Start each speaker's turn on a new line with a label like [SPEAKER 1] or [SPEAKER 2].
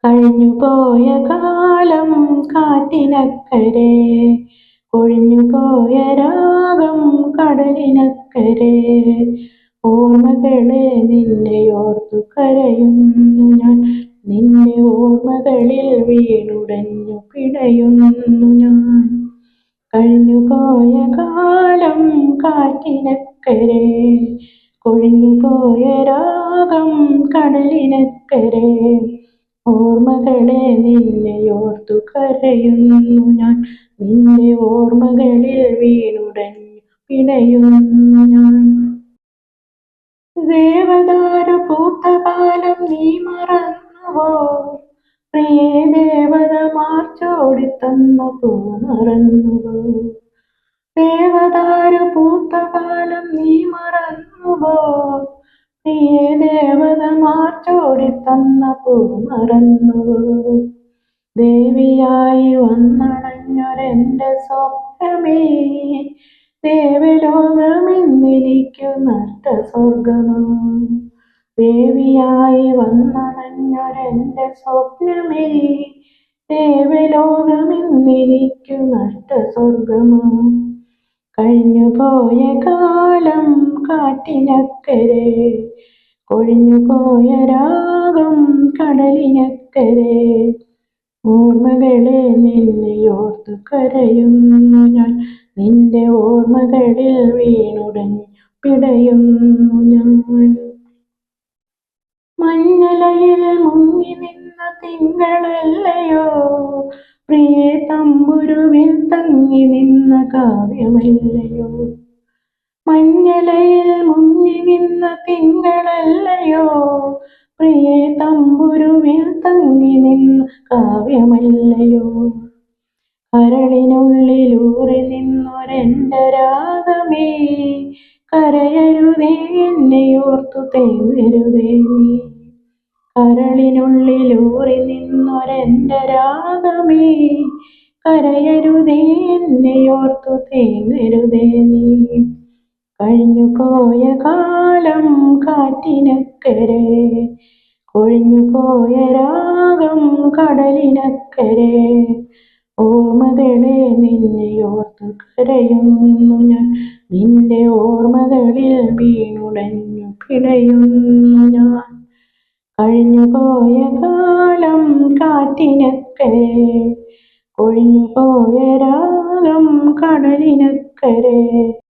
[SPEAKER 1] കഴിഞ്ഞുപോയ കാലം കാറ്റിനക്കരെ, കൊഴിഞ്ഞുപോയ രാഗം കടലിനക്കരെ. ഓർമ്മകളെ നിന്നെയോർത്തു കരയുന്നു ഞാൻ, നിന്റെ ഓർമ്മകളിൽ വീണുടഞ്ഞു പിടയുന്നു ഞാൻ. കഴിഞ്ഞുപോയ കാലം കാറ്റിനക്കരെ, കൊഴിഞ്ഞുപോയ രാഗം കടലിനക്കരെ. ഓർമ്മകളെ നിന്നെയോർത്തു കരയുന്നു ഞാൻ, നിന്റെ ഓർമ്മകളിൽ വീണുടഞ്ഞു പിടയുന്നു ഞാൻ. ദേവദാരു പൂത്ത കാലം നീ മറന്നുവോ? പ്രിയേ ദേവത മാർച്ചോടിത്തന്ന പൂ മറന്നുവോ? ദേവദാരു പൂത്ത കാലം നീ മറന്നുവോ? പ്രിയേ ദേവത മാർച്ചോടിത്തന്ന പൂ മറന്നുവോ? ദേവിയായി വന്നണഞ്ഞൊരെന്റെ സ്വപ്നമേ, ദേവലോകമെന്നെനിക്കു നഷ്ട സ്വർഗമോ? ദേവിയായി വന്നണഞ്ഞൊരെന്റെ സ്വപ്നമേ, ദേവലോകമെന്നെനിക്കു നഷ്ട സ്വർഗമോ? കഴിഞ്ഞുപോയ കാലം കാറ്റിനക്കരെ, കൊഴിഞ്ഞുപോയ രാഗം കടലിനക്കരെ. ഓർമ്മകളെ നിന്നെയോർത്തു കരയുന്നു ഞാൻ, നിന്റെ ഓർമ്മകളിൽ വീണുടഞ്ഞു പിടയുന്നു ഞാൻ. മഞ്ഞലയിൽ മുങ്ങി നിന്ന തിങ്കളല്ലയോ, പ്രിയേ തമ്പുരുവിൽ തങ്ങി നിന്ന കാവ്യമല്ലയോ? മഞ്ഞലയിൽ മുങ്ങി നിന്ന തിങ്കളല്ലയോ, പ്രിയേ തമ്പുരുവിൽ തങ്ങി നിന്ന കാവ്യമല്ലയോ? കരളിനുള്ളിലൂറി നിന്നൊരെന്റെ രാഗമേ, കരയരുതേ എന്നെയോർത്തു തേങ്ങരുതേ നീ. കരളിനുള്ളിലൂറി നിന്നൊരെന്റെ രാഗമേ, കരയരുതേ എന്നെയോർത്തു തേങ്ങരുതേ നീ. കഴിഞ്ഞുപോയ കാലം കാറ്റിനക്കരെ, കൊഴിഞ്ഞുപോയ രാഗം കടലിനക്കരെ. ഓർമ്മകളെ നിന്നെയോർത്തു കരയുന്നു ഞാൻ, നിന്റെ ഓർമ്മകളിൽ വീണുടഞ്ഞു പിടയുന്നു ഞാൻ. കഴിഞ്ഞുപോയ കാലം കാറ്റിനക്കരെ, കൊഴിഞ്ഞുപോയ രാഗം കടലിനക്കരെ.